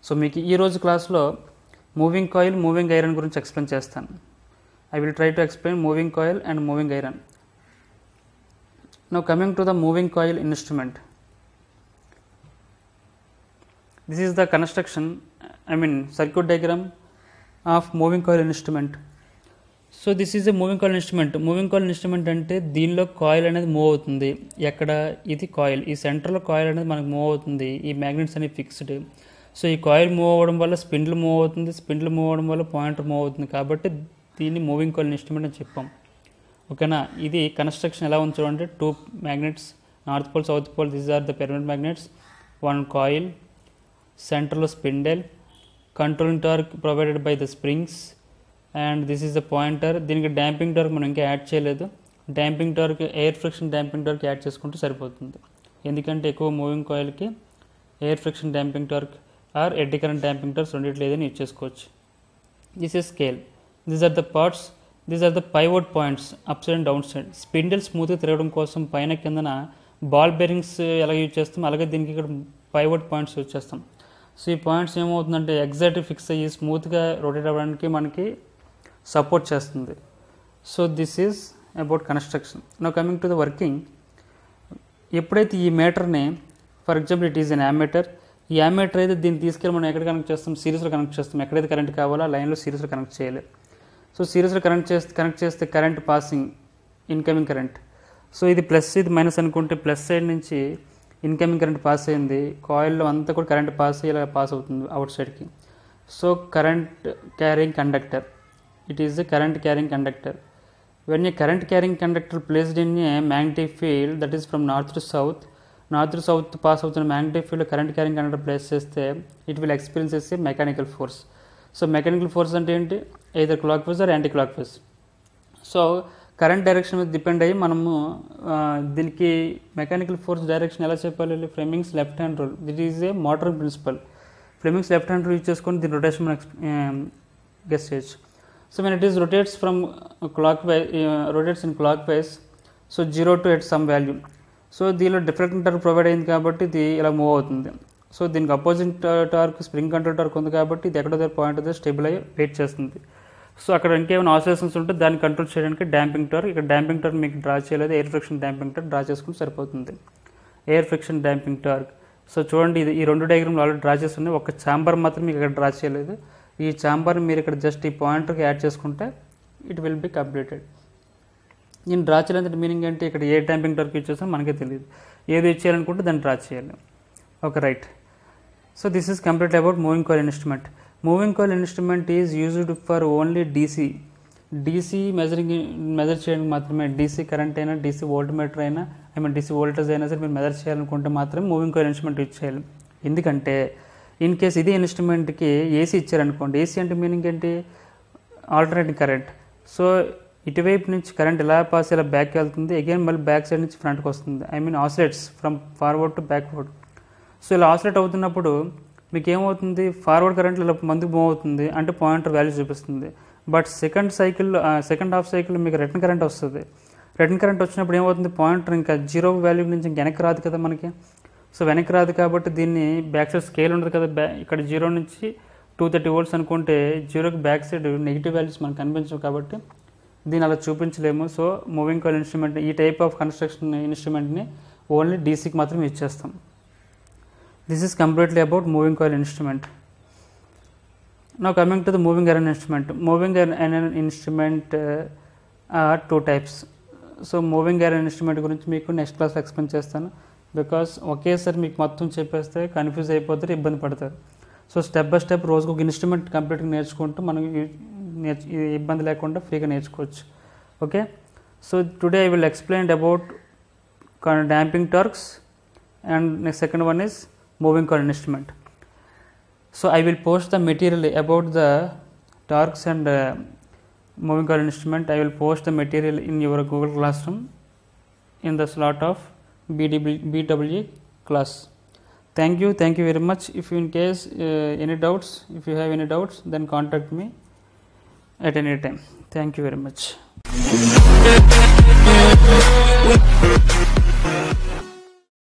So మీకు ఈ రోజు క్లాస్లో మూవింగ్ కాయిల్, మూవింగ్ ఐరన్ గురించి ఎక్స్ప్లెయిన్ చేస్తాను. I will try to explain moving coil and moving iron. Now coming to the moving coil instrument. This is the construction, circuit diagram of moving coil instrument. So this is a moving coil instrument. Moving coil instrument అంటే దీనిలో coil అనేది move అవుతుంది. ఎక్కడ ఇది coil, ఈ సెంటర్లో coil అనేది మనకు మూవ్ అవుతుంది. ఈ మ్యాగ్నెట్స్ అనేవి ఫిక్స్డ్. సో ఈ కాయిల్ మూవ్ అవ్వడం వల్ల స్పిన్డిల్ మూవ్ అవుతుంది, స్పిన్డిల్ మూవ్ అవ్వడం వల్ల పాయింటర్ మూవ్ అవుతుంది. కాబట్టి దీన్ని మూవింగ్ కాయిల్ ఇన్స్ట్రుమెంట్ అని చెప్పాం. ఓకేనా. ఇది కన్స్ట్రక్షన్ ఎలా ఉంది చూడండి. 2 magnets, north pole, south pole, these are the permanent magnets, 1 coil, సెంటర్లో spindle, controlling torque provided by the springs, and this is the pointer. దీనికి డాంపింగ్ టార్క్ మనం ఇంకా యాడ్ చేయలేదు. Damping torque, air friction damping torque add చేసుకుంటే సరిపోతుంది. ఎందుకంటే ఎక్కువ moving కాయిల్కి air friction damping torque or eddy current damping torque రెండిట్లో ఏదైనా యూజ్ చేసుకోవచ్చు. This is scale. These are the parts, these are the pivot points, upside and downside. Spindle స్మూత్గా తిరగడం కోసం పైన కిందన బాల్ బేరింగ్స్ ఎలా యూజ్ చేస్తాం, అలాగే దీనికి ఇక్కడ పైవట్ పాయింట్స్ యూజ్ చేస్తాం. సో ఈ పాయింట్స్ ఏమవుతుందంటే ఎగ్జాక్ట్గా ఫిక్స్ అయ్యి స్మూత్గా రొటేట్ అవ్వడానికి మనకి సపోర్ట్ చేస్తుంది. So this is about construction. Now coming to the working. ఎప్పుడైతే ఈ మీటర్ని, for example it is an ammeter, ఈ యామ్మీటర్ అయితే దీన్ని తీసుకెళ్ళి మనం ఎక్కడ కనెక్ట్ చేస్తాం, సిరీస్లో కనెక్ట్ చేస్తాం. ఎక్కడైతే కరెంట్ కావాలో ఆ లైన్లో సిరీస్లో కనెక్ట్ చేయాలి. సో సిరీస్లో కనెక్ట్ చేస్తే current passing, incoming current. So ఇది ప్లస్, ఇది మైనస్ అనుకుంటే ప్లస్ సైడ్ నుంచి ఇన్కమింగ్ కరెంట్ పాస్ అయింది, కాయిల్లో అంతా కూడా కరెంట్ పాస్ అయ్యి ఇలా పాస్ అవుతుంది అవుట్ సైడ్కి. So current carrying conductor, it is the current carrying conductor. When a current carrying conductor placed in a magnetic field that is from north to south pass అవుతున్న magnetic field current carrying conductor place చేస్తే it will experience a mechanical force. So mechanical force అంటే ఏంటి, either clockwise or anti clock wise. So current direction మీద depend అయ్యి మనము దీనికి mechanical force direction ఎలా చెప్పాలి, Fleming's left hand rule. This is a motor principle. Fleming's left hand rule use చేసుకొని దీని రొటేషన్ మనం గెస్ చేయొచ్చు. So when it is rotates from rotates in clock wise, so 0 to at some value. So దీనిలో different torque provide అయింది కాబట్టి ఇది ఇలా move అవుతుంది. సో దీనికి opposite torque, spring control torque ఉంది కాబట్టి ఇది ఎక్కడో దగ్గర పాయింట్ దగ్గర స్టేబుల్ అయ్యి వెయిట్ చేస్తుంది. సో అక్కడ ఇంకేమైనా ఆసిలేషన్స్ ఉంటే దాన్ని కంట్రోల్ చేయడానికి డాంపింగ్ టార్క్, ఇక్కడ డాంపింగ్ టార్క్ మీకు డ్రా చేయలేదు, air friction damping torque draw చేసుకుంటే సరిపోతుంది. Air friction damping torque. So చూడండి, ఇది ఈ 2 డయాగ్రామ్లు ఆల్రెడీ డ్రా చేస్తున్నాయి. ఒక ఛాంబర్ మాత్రం మీకు ఇక్కడ డ్రా చేయలేదు. ఈ ఛాంబర్ని మీరు ఇక్కడ జస్ట్ ఈ పాయింటర్కి యాడ్ చేసుకుంటే ఇట్ విల్ బి కంప్లీటెడ్. నేను డ్రా చేయాలంటే మీనింగ్ ఏంటి, ఇక్కడ ఏ డాంపింగ్ టార్క్ యూజ్ చేస్తానో మనకే తెలియదు. ఏది యూజ్ చేయాలనుకుంటే దాన్ని డ్రా చేయాలి. Okay, right. So this is completely about moving coil instrument. Moving coil instrument is used for only DC measure చేయడానికి మాత్రమే. DC కరెంట్ అయినా, DC వోల్ట్మీటర్ అయినా, DC వోల్టేజ్ అయినా సరే మీరు మెజర్ చేయాలనుకుంటే మాత్రమే మూవింగ్ కాయిల్ ఇన్స్ట్రుమెంట్ యూజ్ చేయాలి. ఎందుకంటే ఇన్ కేస్ ఇదే ఇన్స్ట్రుమెంట్కి ఏసీ ఇచ్చారనుకోండి, ఏసీ అంటే మీనింగ్ ఏంటి, ఆల్టర్నేటింగ్ కరెంట్. సో ఇటువైపు నుంచి కరెంట్ ఇలా పాస్ ఇలా బ్యాక్కి వెళ్తుంది, అగైన్ మళ్ళీ బ్యాక్ సైడ్ నుంచి ఫ్రంట్కి వస్తుంది. Oscillates from forward to backward. So ఇలా ఆసిలేట్ అవుతున్నప్పుడు మీకు ఏమవుతుంది, ఫార్వర్డ్ కరెంట్ ఇలా ముందుకు మూవ్ అవుతుంది అంటే పాయింటర్ వాల్యూ చూపిస్తుంది. బట్ సెకండ్ హాఫ్ సైకిల్ మీకు రిటర్న్ కరెంట్ వస్తుంది. రిటర్న్ కరెంట్ వచ్చినప్పుడు ఏమవుతుంది, పాయింటర్ ఇంకా 0 వాల్యూ నుంచి వెనక్కి రాదు కదా మనకి. సో వెనక్కి రాదు కాబట్టి దీన్ని బ్యాక్ సైడ్ స్కేల్ ఉండదు కదా, ఇక్కడ 0 నుంచి 230 volts అనుకుంటే 0కి బ్యాక్ సైడ్ నెగిటివ్ వాల్యూస్ మనకు కనిపించవు కాబట్టి దీన్ని అలా చూపించలేము. సో మూవింగ్ కాయిల్ ఇన్స్ట్రుమెంట్, ఈ టైప్ ఆఫ్ కన్స్ట్రక్షన్ ఇన్స్ట్రుమెంట్ని ఓన్లీ డీసీకి మాత్రం యూజ్ చేస్తాం. This is completely about moving coil instrument. Now coming to the moving iron instrument. Moving iron instrument are 2 types. So moving iron instrument గురించి మీకు next క్లాస్లో explain చేస్తాను. Because ఒకేసారి మీకు మొత్తం చెప్పేస్తే కన్ఫ్యూజ్ అయిపోతారు, ఇబ్బంది పడతారు. సో స్టెప్ బై స్టెప్ రోజుకు ఒక ఇన్స్ట్రుమెంట్ కంప్లీట్గా నేర్చుకుంటూ మనం ఇబ్బంది లేకుండా ఫ్రీగా నేర్చుకోవచ్చు. Okay. So today I will explain about damping torques and next second one is moving coil instrument. So I will post the material about the torques and moving coil instrument. I will post the material in your Google Classroom in the slot of BW class. Thank you very much. If in case if you have any doubts, then contact me at any time. Thank you very much.